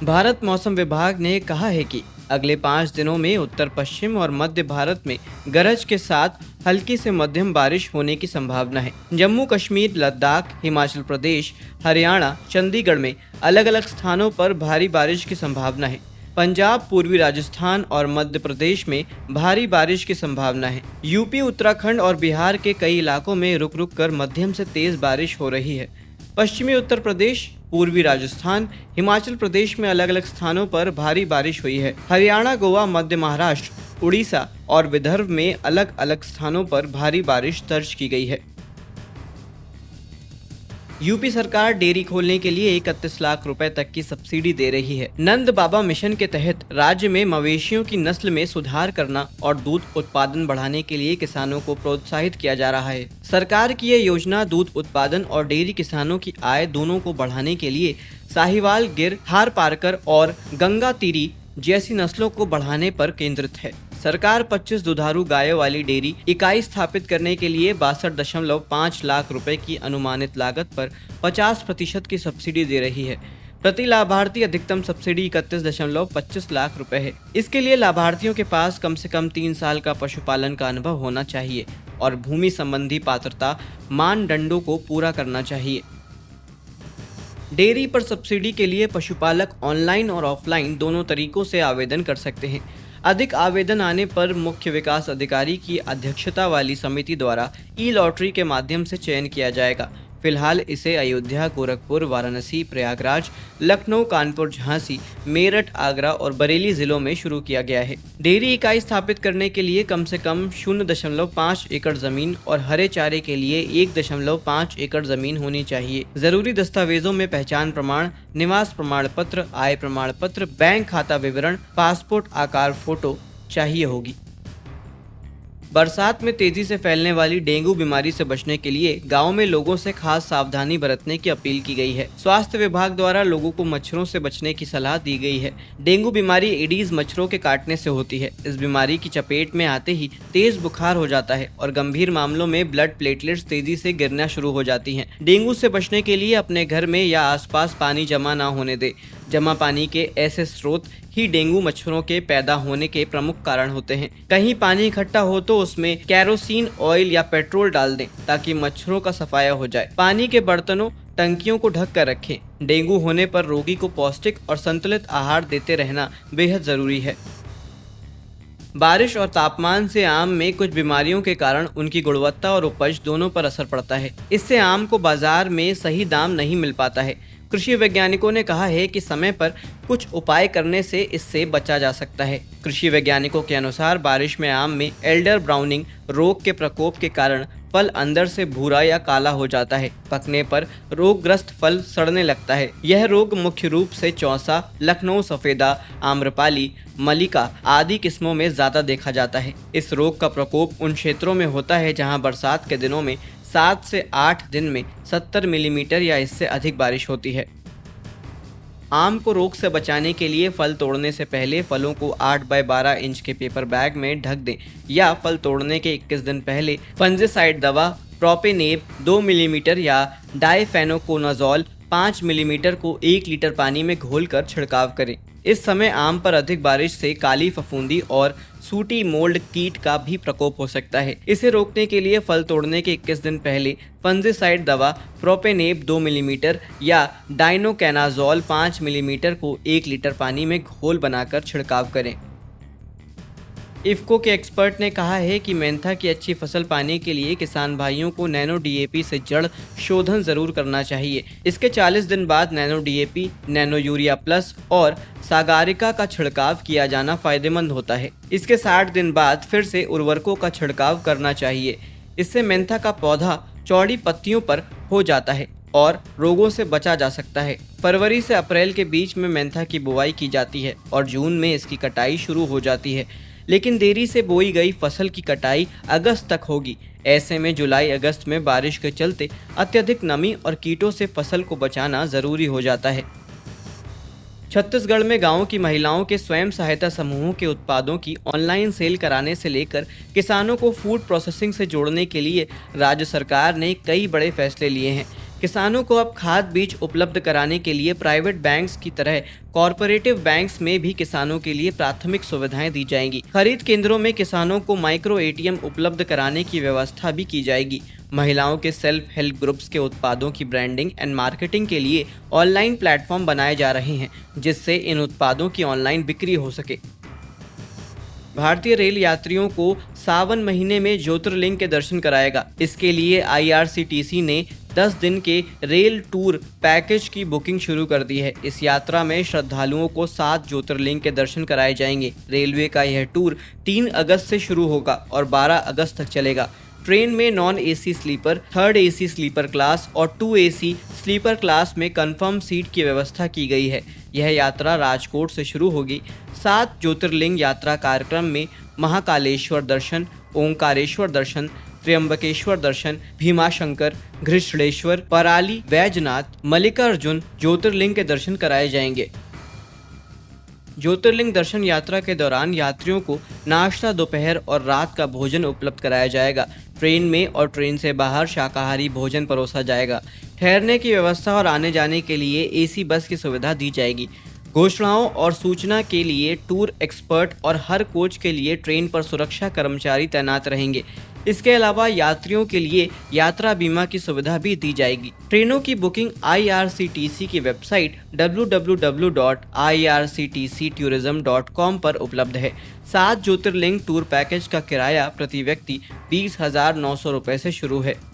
भारत मौसम विभाग ने कहा है कि अगले 5 दिनों में उत्तर पश्चिम और मध्य भारत में गरज के साथ हल्की से मध्यम बारिश होने की संभावना है। जम्मू कश्मीर, लद्दाख, हिमाचल प्रदेश, हरियाणा, चंडीगढ़ में अलग अलग स्थानों पर भारी बारिश की संभावना है। पंजाब, पूर्वी राजस्थान और मध्य प्रदेश में भारी बारिश की संभावना है। यूपी, उत्तराखंड और बिहार के कई इलाकों में रुक रुक कर मध्यम से तेज बारिश हो रही है। पश्चिमी उत्तर प्रदेश, पूर्वी राजस्थान, हिमाचल प्रदेश में अलग अलग स्थानों पर भारी बारिश हुई है। हरियाणा, गोवा, मध्य महाराष्ट्र, उड़ीसा और विदर्भ में अलग अलग स्थानों पर भारी बारिश दर्ज की गई है। यूपी सरकार डेयरी खोलने के लिए 31 लाख रुपए तक की सब्सिडी दे रही है। नंद बाबा मिशन के तहत राज्य में मवेशियों की नस्ल में सुधार करना और दूध उत्पादन बढ़ाने के लिए किसानों को प्रोत्साहित किया जा रहा है। सरकार की यह योजना दूध उत्पादन और डेयरी किसानों की आय दोनों को बढ़ाने के लिए साहिवाल, गिर, थारपारकर और गंगा तीरी जैसी नस्लों को बढ़ाने पर केंद्रित है। सरकार 25 दुधारू गायों वाली डेयरी इकाई स्थापित करने के लिए 62.5 लाख रुपए की अनुमानित लागत पर 50% की सब्सिडी दे रही है। प्रति लाभार्थी अधिकतम सब्सिडी 31.25 लाख रुपए है। इसके लिए लाभार्थियों के पास कम से कम 3 साल का पशुपालन का अनुभव होना चाहिए और भूमि संबंधी पात्रता मानदंडों को पूरा करना चाहिए। डेयरी पर सब्सिडी के लिए पशुपालक ऑनलाइन और ऑफलाइन दोनों तरीकों से आवेदन कर सकते हैं। अधिक आवेदन आने पर मुख्य विकास अधिकारी की अध्यक्षता वाली समिति द्वारा ई लॉटरी के माध्यम से चयन किया जाएगा। फिलहाल इसे अयोध्या, गोरखपुर, वाराणसी, प्रयागराज, लखनऊ, कानपुर, झांसी, मेरठ, आगरा और बरेली जिलों में शुरू किया गया है। डेयरी इकाई स्थापित करने के लिए कम से कम 0.5 एकड़ जमीन और हरे चारे के लिए 1.5 एकड़ जमीन होनी चाहिए। जरूरी दस्तावेजों में पहचान प्रमाण, निवास प्रमाण पत्र, आय प्रमाण पत्र, बैंक खाता विवरण, पासपोर्ट आकार फोटो चाहिए होगी। बरसात में तेजी से फैलने वाली डेंगू बीमारी से बचने के लिए गांव में लोगों से खास सावधानी बरतने की अपील की गई है। स्वास्थ्य विभाग द्वारा लोगों को मच्छरों से बचने की सलाह दी गई है। डेंगू बीमारी एडीज मच्छरों के काटने से होती है। इस बीमारी की चपेट में आते ही तेज बुखार हो जाता है और गंभीर मामलों में ब्लड प्लेटलेट्स तेजी से गिरना शुरू हो जाती हैं। डेंगू से बचने के लिए अपने घर में या आसपास पानी जमा न होने दे। जमा पानी के ऐसे स्रोत ही डेंगू मच्छरों के पैदा होने के प्रमुख कारण होते हैं। कहीं पानी इकट्ठा हो तो उसमें कैरोसिन ऑयल या पेट्रोल डाल दें ताकि मच्छरों का सफाया हो जाए। पानी के बर्तनों, टंकियों को ढक कर रखें। डेंगू होने पर रोगी को पौष्टिक और संतुलित आहार देते रहना बेहद जरूरी है। बारिश और तापमान से आम में कुछ बीमारियों के कारण उनकी गुणवत्ता और उपज दोनों पर असर पड़ता है। इससे आम को बाजार में सही दाम नहीं मिल पाता है। कृषि वैज्ञानिकों ने कहा है कि समय पर कुछ उपाय करने से इससे बचा जा सकता है। कृषि वैज्ञानिकों के अनुसार बारिश में आम में एल्डर ब्राउनिंग रोग के प्रकोप के कारण फल अंदर से भूरा या काला हो जाता है। पकने पर रोगग्रस्त फल सड़ने लगता है। यह रोग मुख्य रूप से चौसा, लखनऊ सफेदा, आम्रपाली, मलिका आदि किस्मों में ज्यादा देखा जाता है। इस रोग का प्रकोप उन क्षेत्रों में होता है जहां बरसात के दिनों में 7 से 8 दिन में 70 मिलीमीटर या इससे अधिक बारिश होती है। आम को रोग से बचाने के लिए फल तोड़ने से पहले फलों को 8 बाय 12 इंच के पेपर बैग में ढक दें या फल तोड़ने के 21 दिन पहले फंजिसाइड दवा प्रोपेनेब 2 मिलीमीटर या डाइफेनोकोनाजोल 5 मिलीमीटर को 1 लीटर पानी में घोलकर छिड़काव करें। इस समय आम पर अधिक बारिश से काली फफूंदी और सूटी मोल्ड कीट का भी प्रकोप हो सकता है। इसे रोकने के लिए फल तोड़ने के 21 दिन पहले फंजिसाइड दवा प्रोपेनेब 2 मिलीमीटर या डाइनोकैनाजोल 5 मिलीमीटर को 1 लीटर पानी में घोल बनाकर छिड़काव करें। इफ्को के एक्सपर्ट ने कहा है कि मेंथा की अच्छी फसल पाने के लिए किसान भाइयों को नैनो डीएपी से जड़ शोधन जरूर करना चाहिए। इसके 40 दिन बाद nano DAP, nano urea plus और सागारिका का छिड़काव किया जाना फायदेमंद होता है। इसके 60 दिन बाद फिर से उर्वरकों का छिड़काव करना चाहिए। इससे मेंथा का पौधा चौड़ी पत्तियों पर हो जाता है और रोगों से बचा जा सकता है। फरवरी से अप्रैल के बीच में मेंथा की बुवाई की जाती है और जून में इसकी कटाई शुरू हो जाती है। लेकिन देरी से बोई गई फसल की कटाई अगस्त तक होगी। ऐसे में जुलाई अगस्त में बारिश के चलते अत्यधिक नमी और कीटों से फसल को बचाना जरूरी हो जाता है। छत्तीसगढ़ में गांवों की महिलाओं के स्वयं सहायता समूहों के उत्पादों की ऑनलाइन सेल कराने से लेकर किसानों को फूड प्रोसेसिंग से जोड़ने के लिए राज्य सरकार ने कई बड़े फैसले लिए हैं। किसानों को अब खाद बीज उपलब्ध कराने के लिए प्राइवेट बैंक्स की तरह कॉरपोरेटिव बैंक्स में भी किसानों के लिए प्राथमिक सुविधाएं दी जाएंगी। खरीद केंद्रों में किसानों को माइक्रो एटीएम उपलब्ध कराने की व्यवस्था भी की जाएगी। महिलाओं के सेल्फ हेल्प ग्रुप्स के उत्पादों की ब्रांडिंग एंड मार्केटिंग के लिए ऑनलाइन प्लेटफॉर्म बनाए जा रहे हैं, जिससे इन उत्पादों की ऑनलाइन बिक्री हो सके। भारतीय रेल यात्रियों को सावन महीने में ज्योतिर्लिंग के दर्शन कराएगा। इसके लिए IRCTC ने 10 दिन के रेल टूर पैकेज की बुकिंग शुरू कर दी है। इस यात्रा में श्रद्धालुओं को 7 ज्योतिर्लिंग के दर्शन कराए जाएंगे। रेलवे का यह टूर 3 अगस्त से शुरू होगा और 12 अगस्त तक चलेगा। ट्रेन में non AC sleeper, third AC sleeper class और 2 AC स्लीपर क्लास में कंफर्म सीट की व्यवस्था की गई है। यह यात्रा राजकोट से शुरू होगी। 7 ज्योतिर्लिंग यात्रा कार्यक्रम में महाकालेश्वर दर्शन, ओंकारेश्वर दर्शन, त्र्यंबकेश्वर दर्शन, भीमाशंकर, घृष्णेश्वर, पराली, वैजनाथ, मल्लिकार्जुन ज्योतिर्लिंग के दर्शन कराए जाएंगे। ज्योतिर्लिंग दर्शन यात्रा के दौरान यात्रियों को नाश्ता, दोपहर और रात का भोजन उपलब्ध कराया जाएगा। ट्रेन में और ट्रेन से बाहर शाकाहारी भोजन परोसा जाएगा। ठहरने की व्यवस्था और आने जाने के लिए AC बस की सुविधा दी जाएगी। घोषणाओं और सूचना के लिए टूर एक्सपर्ट और हर कोच के लिए ट्रेन पर सुरक्षा कर्मचारी तैनात रहेंगे। इसके अलावा यात्रियों के लिए यात्रा बीमा की सुविधा भी दी जाएगी। ट्रेनों की बुकिंग IRCTC की वेबसाइट www.irctctourism.com पर उपलब्ध है। 7 ज्योतिर्लिंग टूर पैकेज का किराया प्रति व्यक्ति 20,900 रुपये से शुरू है।